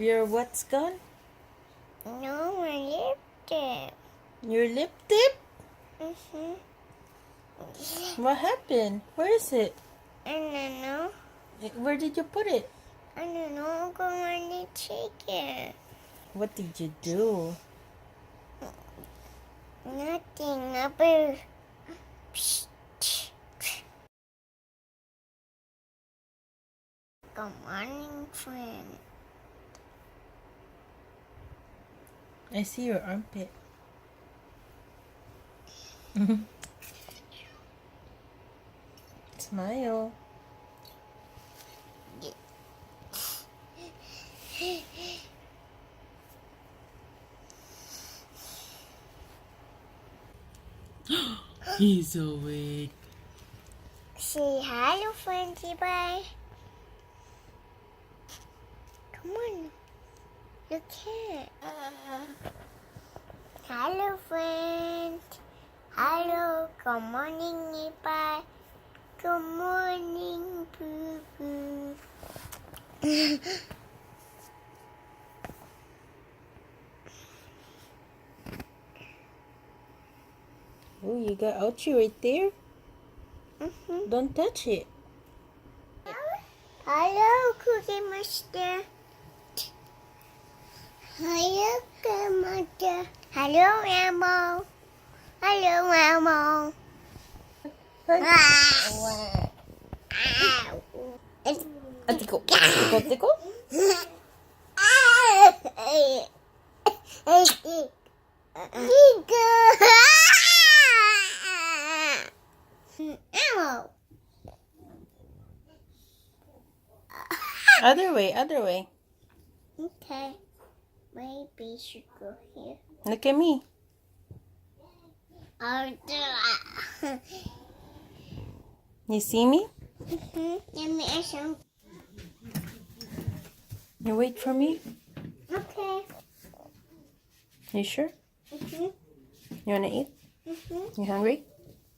Your what's gone? No, my lip tip. Your lip tip? Mm-hmm. What happened? Where is it? I don't know. Where did you put it? I don't know. Go on the chicken. What did you do? Nothing. Upper. Good morning, friend. I see your armpit. Smile. He's awake. Say hello, friendly bye. Come on. You can't. Hello, friend. Hello. Good morning, Levi. Good morning, Boo Boo. Oh, you got ouchie right there. Mm-hmm. Don't touch it. Hello, Cookie Monster. Hello, Cookie Monster. Hello, Elmo. Hello, Elmo. Ah. Atiko. Atiko, atiko. Elmo. Other way, other way. Okay. Maybe we should go here. Look at me. I'll do it. You see me? Give me some. You wait for me? Okay. You sure? Mm-hmm. You wanna eat? Mm-hmm. You hungry?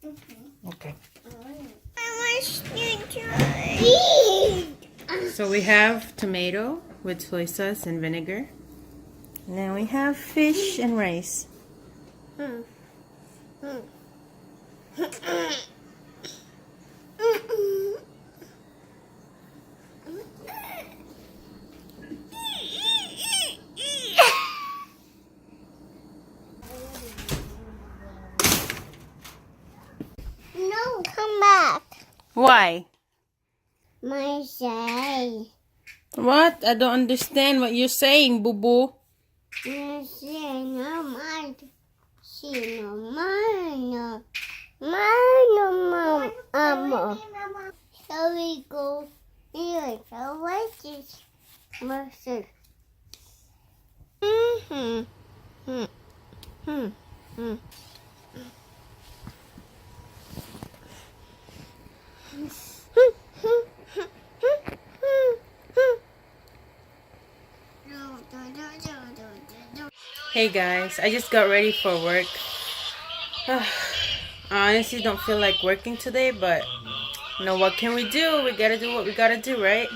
Mm-hmm. Okay. I want to try. So we have tomato with soy sauce and vinegar. And then we have fish and rice. No, come back. Why? My say. What? I don't understand what you're saying, boo boo. My say no mind. She no mind. No. Mine, Mama. Shall we go here? So what is Mercer? Hey guys, I just got ready for work. I honestly don't feel like working today, but you know what can we do? We gotta do what we gotta do, right?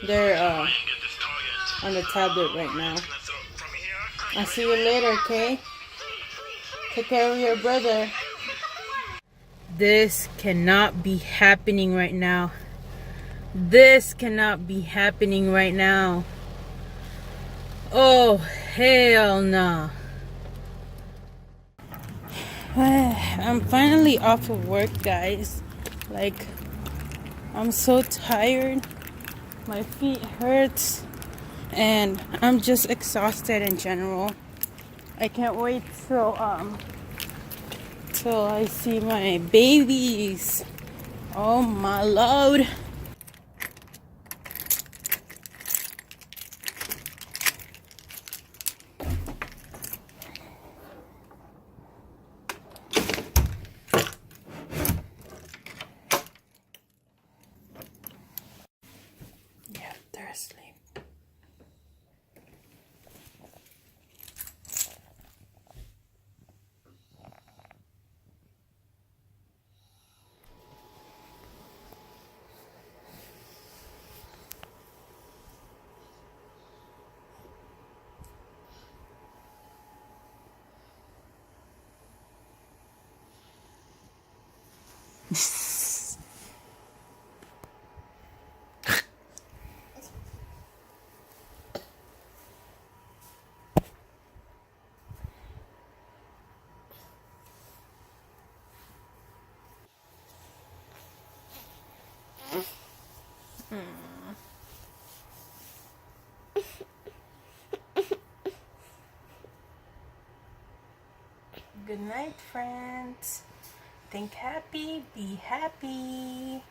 They're on the tablet right now. I'll see you later, okay? Take care of your brother. This cannot be happening right now. This cannot be happening right now. Oh, hell no. I'm finally off of work, guys. Like, I'm so tired. My feet hurts. And I'm just exhausted in general. I can't wait till I see my babies. Oh my lord. Yeah, they're asleep. Good night, friends. Think happy, be happy.